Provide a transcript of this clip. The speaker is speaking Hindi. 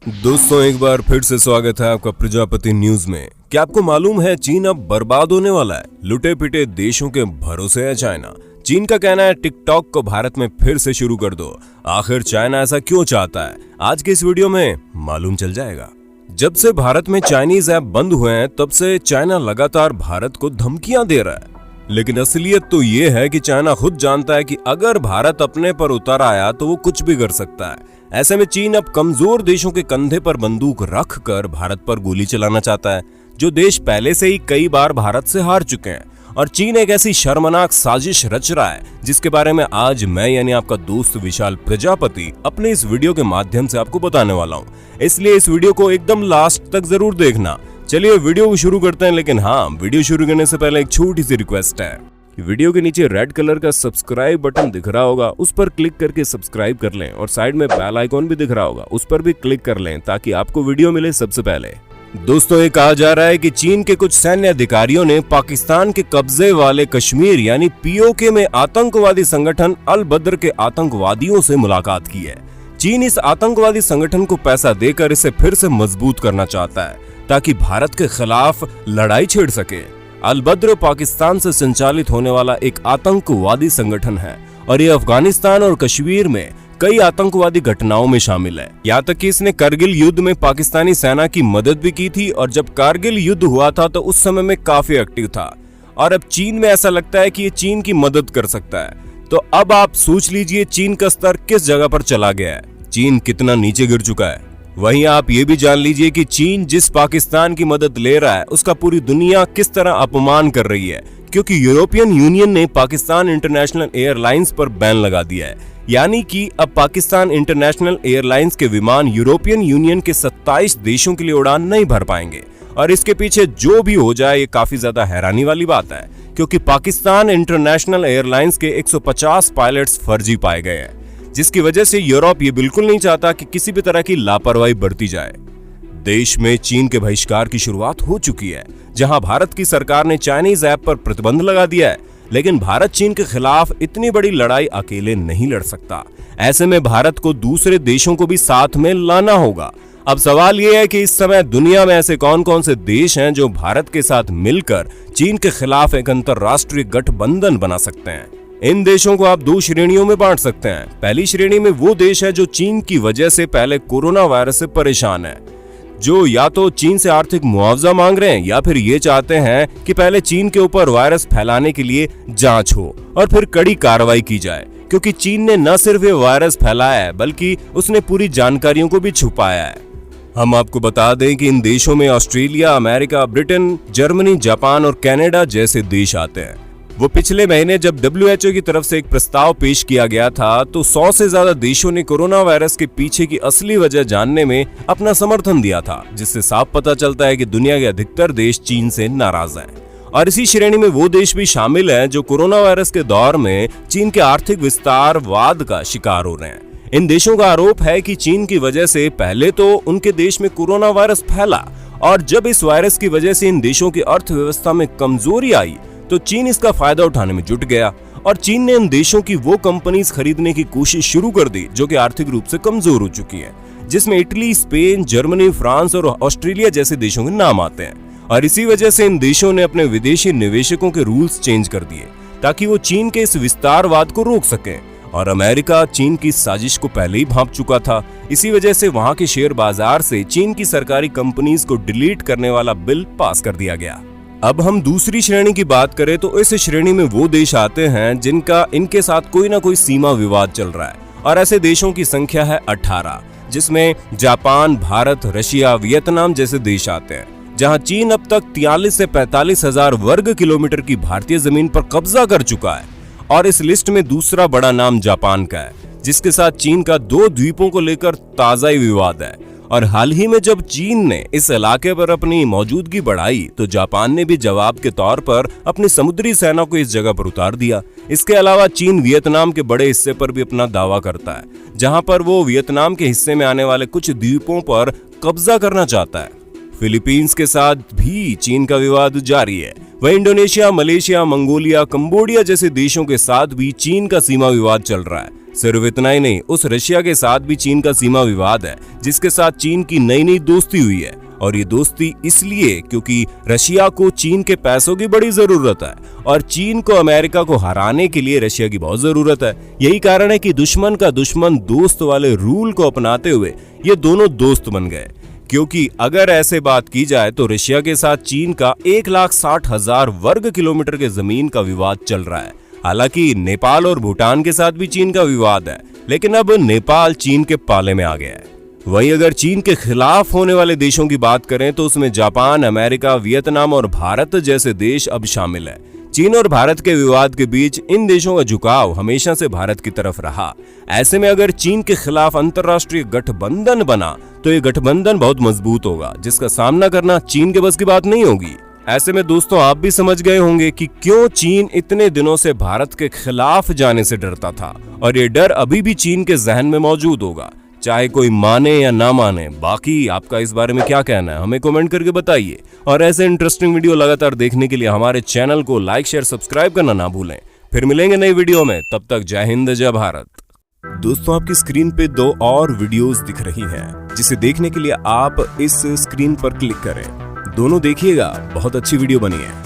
दोस्तों, एक बार फिर से स्वागत है आपका प्रजापति न्यूज में। क्या आपको मालूम है चीन अब बर्बाद होने वाला है? लुटे पिटे देशों के भरोसे है चाइना। चीन का कहना है टिकटॉक को भारत में फिर से शुरू कर दो। आखिर चाइना ऐसा क्यों चाहता है, आज के इस वीडियो में मालूम चल जाएगा। जब से भारत में चाइनीज ऐप बंद हुए हैं तब से चाइना लगातार भारत को धमकियां दे रहा है, लेकिन असलियत तो ये है कि चाइना खुद जानता है कि अगर भारत अपने पर उतर आया तो वो कुछ भी कर सकता है। ऐसे में चीन अब कमजोर देशों के कंधे पर बंदूक रख कर भारत पर गोली चलाना चाहता है, जो देश पहले से ही कई बार भारत से हार चुके हैं। और चीन एक ऐसी शर्मनाक साजिश रच रहा है जिसके बारे में आज मैं यानी आपका दोस्त विशाल प्रजापति अपने इस वीडियो के माध्यम से आपको बताने वाला हूँ। इसलिए इस वीडियो को एकदम लास्ट तक जरूर देखना। चलिए वीडियो को शुरू करते हैं, लेकिन हाँ, वीडियो शुरू करने से पहले एक छोटी सी रिक्वेस्ट है। वीडियो के नीचे रेड कलर का सब्सक्राइब बटन दिख रहा होगा, उस पर क्लिक करके सब्सक्राइब कर लें और साइड में बेल आइकॉन भी दिख रहा होगा, उस पर भी क्लिक कर लें ताकि आपको वीडियो मिले सबसे पहले। दोस्तों, ये कहा जा रहा है कि चीन के कुछ सैन्य अधिकारियों ने पाकिस्तान के कब्जे वाले कश्मीर यानी पीओके में आतंकवादी संगठन अल बद्र के आतंकवादियों से मुलाकात की है। चीन इस आतंकवादी संगठन को पैसा देकर इसे फिर से मजबूत करना चाहता है ताकि भारत के खिलाफ लड़ाई छेड़ सके। अल बद्र पाकिस्तान से संचालित होने वाला एक आतंकवादी संगठन है और ये अफगानिस्तान और कश्मीर में कई आतंकवादी घटनाओं में शामिल है। यहाँ तक कि इसने करगिल युद्ध में पाकिस्तानी सेना की मदद भी की थी और जब कारगिल युद्ध हुआ था तो उस समय में काफी एक्टिव था। और अब चीन में ऐसा लगता है कि ये चीन की मदद कर सकता है। तो अब आप सोच लीजिए चीन का स्तर किस जगह पर चला गया है, चीन कितना नीचे गिर चुका है। वहीं आप ये भी जान लीजिए कि चीन जिस पाकिस्तान की मदद ले रहा है उसका पूरी दुनिया किस तरह अपमान कर रही है, क्योंकि यूरोपियन यूनियन ने पाकिस्तान इंटरनेशनल एयरलाइंस पर बैन लगा दिया है। यानी कि अब पाकिस्तान इंटरनेशनल एयरलाइंस के विमान यूरोपियन यूनियन के 27 देशों के लिए उड़ान नहीं भर पाएंगे। और इसके पीछे जो भी हो जाए ये काफी ज्यादा हैरानी वाली बात है, क्योंकि पाकिस्तान इंटरनेशनल एयरलाइंस के 150 पायलट्स फर्जी पाए गए हैं, जिसकी वजह से यूरोप ये बिल्कुल नहीं चाहता कि किसी भी तरह की लापरवाही बरती जाए। देश में चीन के बहिष्कार की शुरुआत हो चुकी है, जहां भारत की सरकार ने चाइनीज ऐप पर प्रतिबंध लगा दिया है। लेकिन भारत चीन के खिलाफ इतनी बड़ी लड़ाई अकेले नहीं लड़ सकता। ऐसे में भारत को दूसरे देशों को भी साथ में लाना होगा। अब सवाल यह है कि इस समय दुनिया में ऐसे कौन कौन से देश हैं जो भारत के साथ मिलकर चीन के खिलाफ एक अंतरराष्ट्रीय गठबंधन बना सकते हैं। इन देशों को आप दो श्रेणियों में बांट सकते हैं। पहली श्रेणी में वो देश है जो चीन की वजह से पहले कोरोना वायरस से परेशान है, जो या तो चीन से आर्थिक मुआवजा मांग रहे हैं या फिर ये चाहते हैं कि पहले चीन के ऊपर वायरस फैलाने के लिए जांच हो और फिर कड़ी कार्रवाई की जाए, क्योंकि चीन ने न सिर्फ ये वायरस फैलाया है बल्कि उसने पूरी जानकारियों को भी छुपाया है। हम आपको बता दें कि इन देशों में Australia, America, Britain, Germany, Japan और कनाडा जैसे देश आते हैं। वो पिछले महीने जब WHO की तरफ से एक प्रस्ताव पेश किया गया था तो 100 से ज्यादा देशों ने कोरोना वायरस के पीछे की असली वजह जानने में अपना समर्थन दिया था, जिससे साफ पता चलता है कि दुनिया के अधिकतर देश चीन से नाराज हैं। और इसी श्रेणी में वो देश भी शामिल हैं जो कोरोना वायरस के दौर में चीन के आर्थिक विस्तारवाद का शिकार हो रहे हैं। इन देशों का आरोप है कि चीन की वजह से पहले तो उनके देश में कोरोना वायरस फैला और जब इस वायरस की वजह से इन देशों की अर्थव्यवस्था में कमजोरी आई तो चीन इसका फायदा उठाने में जुट गया और चीन ने इन देशों की वो कंपनीज खरीदने की कोशिश शुरू कर दी जो कि आर्थिक रूप से कमजोर हो चुकी हैं, जिसमें इटली, स्पेन, जर्मनी, फ्रांस और ऑस्ट्रेलिया जैसे देशों के नाम आते हैं। और इसी वजह से इन देशों ने अपने विदेशी निवेशकों के रूल्स चेंज कर दिए ताकि वो चीन के इस विस्तारवाद को रोक सके। और अमेरिका चीन की साजिश को पहले ही भांप चुका था। इसी वजह से वहां के शेयर बाजार से चीन की सरकारी कंपनीज को डिलीट करने वाला बिल पास कर दिया गया। अब हम दूसरी श्रेणी की बात करें तो इस श्रेणी में वो देश आते हैं जिनका इनके साथ कोई ना कोई सीमा विवाद चल रहा है, और ऐसे देशों की संख्या है 18, जिसमें जापान, भारत, रशिया, वियतनाम जैसे देश आते हैं, जहां चीन अब तक 43 से 45 हजार वर्ग किलोमीटर की भारतीय जमीन पर कब्जा कर चुका है। और इस लिस्ट में दूसरा बड़ा नाम जापान का है, जिसके साथ चीन का 2 द्वीपों को लेकर ताजा ही विवाद है। और हाल ही में जब चीन ने इस इलाके पर अपनी मौजूदगी बढ़ाई तो जापान ने भी जवाब के तौर पर अपनी समुद्री सेना को इस जगह पर उतार दिया। इसके अलावा चीन वियतनाम के बड़े हिस्से पर भी अपना दावा करता है, जहां पर वो वियतनाम के हिस्से में आने वाले कुछ द्वीपों पर कब्जा करना चाहता है। फिलीपींस के साथ भी चीन का विवाद जारी है। वहीं इंडोनेशिया, मलेशिया, मंगोलिया, कंबोडिया जैसे देशों के साथ भी चीन का सीमा विवाद चल रहा है। सिर्फ इतना ही नहीं, उस रशिया के साथ भी चीन का सीमा विवाद है, जिसके साथ चीन की नई नई दोस्ती हुई है। और ये दोस्ती इसलिए क्योंकि रशिया को चीन के पैसों की बड़ी जरूरत है और चीन को अमेरिका को हराने के लिए रशिया की बहुत जरूरत है। यही कारण है कि दुश्मन का दुश्मन दोस्त वाले रूल को अपनाते हुए ये दोनों दोस्त बन गए। क्योंकि अगर ऐसे बात की जाए तो रशिया के साथ चीन का 1,60,000 वर्ग किलोमीटर के जमीन का विवाद चल रहा है। हालांकि नेपाल और भूटान के साथ भी चीन का विवाद है, लेकिन अब नेपाल चीन के पाले में आ गया है। वहीं अगर चीन के खिलाफ होने वाले देशों की बात करें तो उसमें जापान, अमेरिका, वियतनाम और भारत जैसे देश अब शामिल है। चीन और भारत के विवाद के बीच इन देशों का झुकाव हमेशा से भारत की तरफ रहा। ऐसे में अगर चीन के खिलाफ अंतरराष्ट्रीय गठबंधन बना तो ये गठबंधन बहुत मजबूत होगा, जिसका सामना करना चीन के बस की बात नहीं होगी। ऐसे में दोस्तों, आप भी समझ गए होंगे कि क्यों चीन इतने दिनों से भारत के खिलाफ जाने से डरता था, और ये डर अभी भी चीन के जहन में मौजूद होगा, चाहे कोई माने या ना माने। बाकी आपका इस बारे में क्या कहना है, हमें कमेंट करके बताइए। और ऐसे इंटरेस्टिंग वीडियो लगातार देखने के लिए हमारे चैनल को लाइक, शेयर, सब्सक्राइब करना ना भूलें। फिर मिलेंगे नई वीडियो में, तब तक जय हिंद, जय भारत। दोस्तों, आपकी स्क्रीन पे 2 और वीडियोस दिख रही हैं, जिसे देखने के लिए आप इस स्क्रीन पर क्लिक करें। दोनों देखिएगा, बहुत अच्छी वीडियो बनी है।